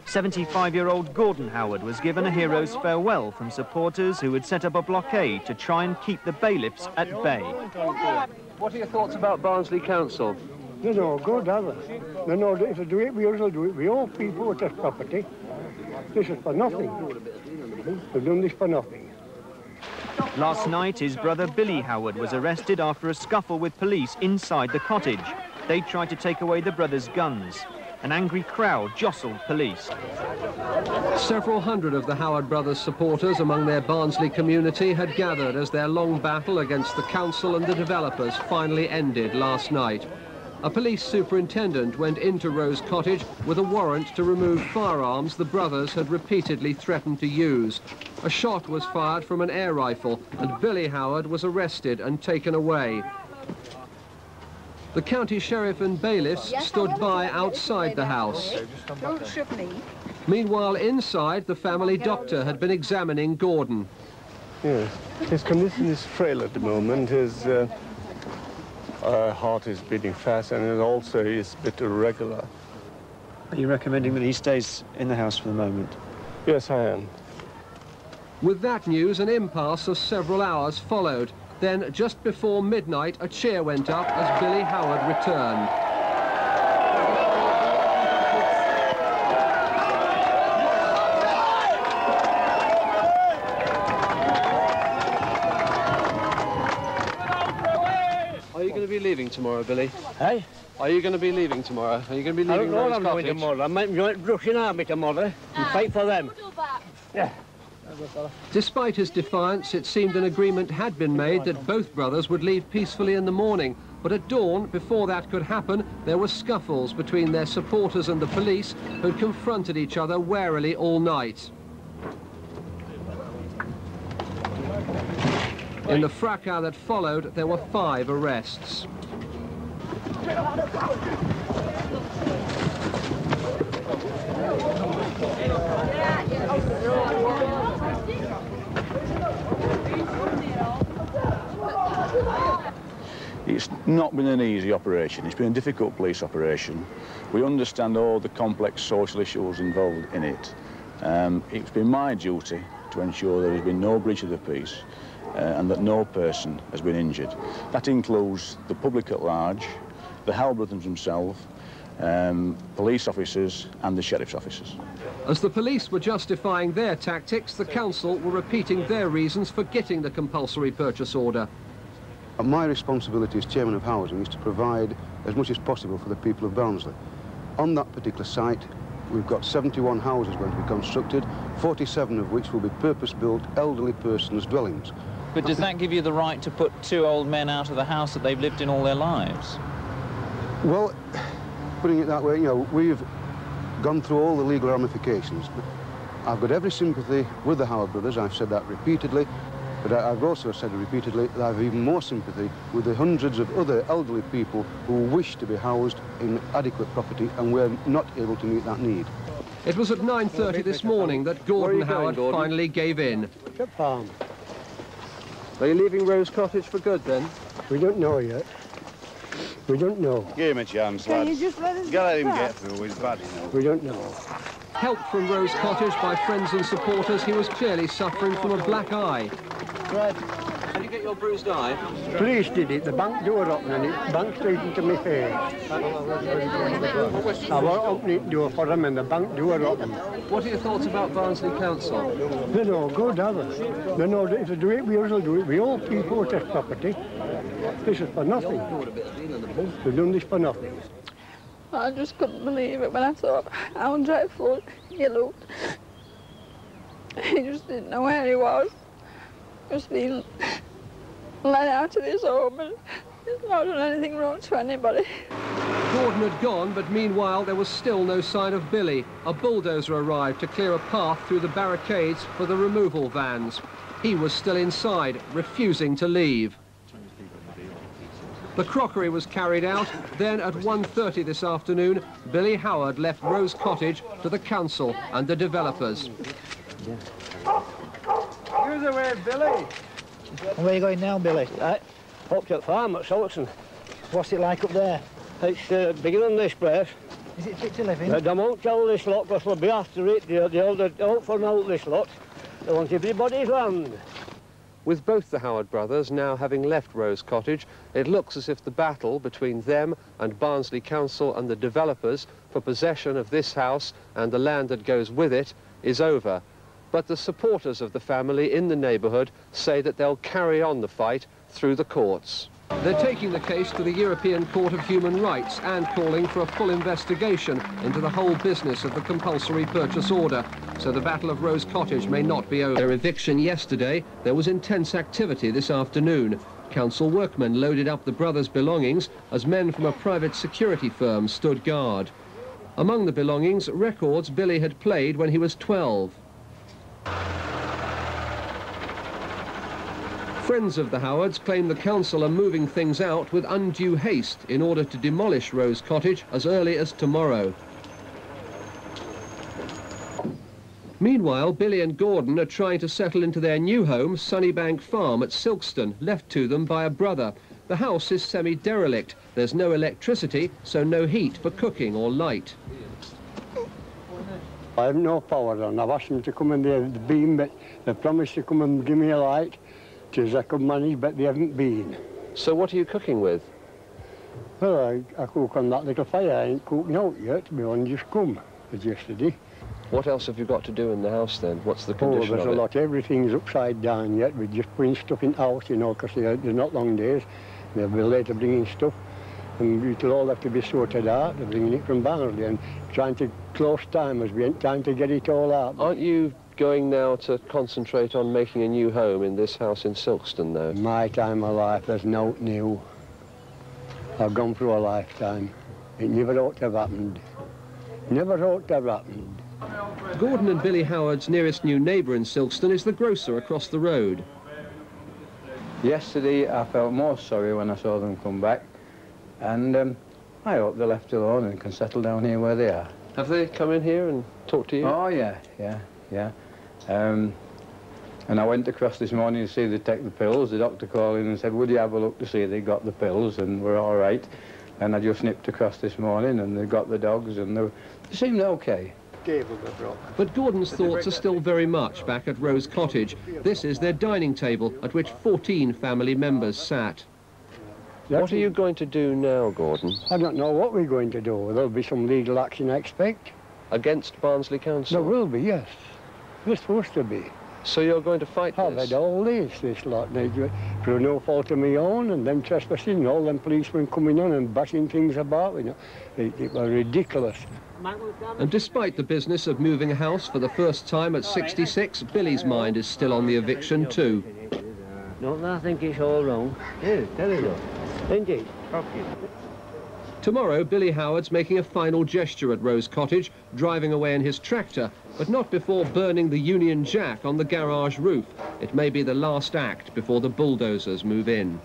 75-year-old Gordon Howard was given a hero's farewell from supporters who had set up a blockade to try and keep the bailiffs at bay. What are your thoughts about Barnsley Council? They're no good, are they? They're no, if they do it, we usually do it. We all people with this property. This is for nothing. They've done this for nothing. Last night, his brother Billy Howard was arrested after a scuffle with police inside the cottage. They tried to take away the brothers' guns. An angry crowd jostled police. Several hundred of the Howard brothers' supporters among their Barnsley community had gathered as their long battle against the council and the developers finally ended last night. A police superintendent went into Rose Cottage with a warrant to remove firearms the brothers had repeatedly threatened to use. A shot was fired from an air rifle and Billy Howard was arrested and taken away. The county sheriff and bailiffs stood by outside the house. Don't shoot me. Meanwhile, inside, the family doctor had been examining Gordon. Yes, his condition is frail at the moment. His heart is beating fast and also is a bit irregular. Are you recommending that he stays in the house for the moment? Yes, I am. With that news, an impasse of several hours followed. Then, just before midnight, a chair went up as Billy Howard returned. Are you going to be leaving tomorrow, Billy? Hey? Are you going to be leaving tomorrow? Are you going to be leaving I don't know Rose what I'm doing Cottage? tomorrow. I might join the Russian army tomorrow and fight for them. Yeah. Despite his defiance, it seemed an agreement had been made that both brothers would leave peacefully in the morning. But at dawn, before that could happen, there were scuffles between their supporters and the police, who'd confronted each other warily all night. In the fracas that followed, there were 5 arrests. It's not been an easy operation. It's been a difficult police operation. We understand all the complex social issues involved in it. It's been my duty to ensure there has been no breach of the peace and that no person has been injured. That includes the public at large, the Howard brothers themselves, police officers and the sheriff's officers. As the police were justifying their tactics, the council were repeating their reasons for getting the compulsory purchase order. My responsibility as chairman of housing is to provide as much as possible for the people of Barnsley. On that particular site, we've got 71 houses going to be constructed, 47 of which will be purpose-built elderly persons' dwellings. But does that give you the right to put 2 old men out of the house that they've lived in all their lives? Well, putting it that way, you know, we've gone through all the legal ramifications. I've got every sympathy with the Howard brothers, I've said that repeatedly, but I've also said repeatedly that I have even more sympathy with the hundreds of other elderly people who wish to be housed in adequate property and we're not able to meet that need. It was at 9:30 this morning that Gordon Howard finally gave in. Farm. Are you leaving Rose Cottage for good, then? We don't know yet. We don't know. Give him a chance, Can lads. you just let us Gotta let him back? get through, he's bad, you know. We don't know. Helped from Rose Cottage by friends and supporters, he was clearly suffering from a black eye. Right. Did you get your bruised eye? Police did it. The bank door opened and it bounced straight into my face. I was opening the door for them and the bank door opened. What are your thoughts about Barnsley Council? They're no good, are they? They're no, if they do it, we usually do it. We all people with this property. This is for nothing. They've done this for nothing. I just couldn't believe it when I saw how dreadful he looked. He just didn't know where he was. Just being let out of his home and he's not done anything wrong to anybody. Gordon had gone, but meanwhile there was still no sign of Billy. A bulldozer arrived to clear a path through the barricades for the removal vans. He was still inside, refusing to leave. The crockery was carried out. Then at 1:30 this afternoon, Billy Howard left Rose Cottage to the council and the developers. Here's the way, Billy. And where are you going now, Billy? Right. Up to the farm at Sullivan. What's it like up there? It's bigger than this place. Is it fit to live in? They won't tell this lot because we'll be after it. They'll out for out this lot. They want everybody's land. With both the Howard brothers now having left Rose Cottage, it looks as if the battle between them and Barnsley Council and the developers for possession of this house and the land that goes with it is over. But the supporters of the family in the neighbourhood say that they'll carry on the fight through the courts. They're taking the case to the European Court of Human Rights and calling for a full investigation into the whole business of the compulsory purchase order, so the Battle of Rose Cottage may not be over. Their eviction yesterday, there was intense activity this afternoon. Council workmen loaded up the brothers' belongings as men from a private security firm stood guard. Among the belongings, records Billy had played when he was 12. Friends of the Howards claim the council are moving things out with undue haste in order to demolish Rose Cottage as early as tomorrow. Meanwhile, Billy and Gordon are trying to settle into their new home, Sunnybank Farm at Silkstone, left to them by a brother. The house is semi-derelict. There's no electricity, so no heat for cooking or light. I have no power on. I've asked them to come in the beam, but they promised to come and give me a light. As I could manage, but they haven't been. So what are you cooking with? Well, I cook on that little fire. I ain't cooking out yet. My one just come, as yesterday. What else have you got to do in the house then? What's the condition there's of a it? lot. Everything's upside down yet. We're just putting stuff in the house, you know, because they're not long days. They'll be later bringing stuff, and it'll all have to be sorted out. They're bringing it from Barnsley and trying to close time as we ain't time to get it all out. Aren't you going now to concentrate on making a new home in this house in Silkstone, though? My time of life, there's no new. I've gone through a lifetime. It never ought to have happened. Never ought to have happened. Gordon and Billy Howard's nearest new neighbour in Silkstone is the grocer across the road. Yesterday, I felt more sorry when I saw them come back, and I hope they're left alone and can settle down here where they are. Have they come in here and talked to you? Oh, yeah. And I went across this morning to see they take the pills. The doctor called in and said, would you have a look to see they got the pills, and we're all right. And I just nipped across this morning, and they got the dogs, and they seemed okay. But Gordon's thoughts are still very much back at Rose Cottage. This is their dining table, at which 14 family members sat. What are you going to do now, Gordon? I don't know what we're going to do. There'll be some legal action, I expect. Against Barnsley Council? There will be, yes. There's supposed to be. So you're going to fight this? I've had all this lot. Through no fault of my own, and them trespassing, and all them policemen coming on and bashing things about, you know. It was ridiculous. And despite the business of moving a house for the first time at 66, Billy's mind is still on the eviction too. Don't I think it's all wrong? Yeah, tell us so. Indeed. Tomorrow, Billy Howard's making a final gesture at Rose Cottage, driving away in his tractor, but not before burning the Union Jack on the garage roof. It may be the last act before the bulldozers move in.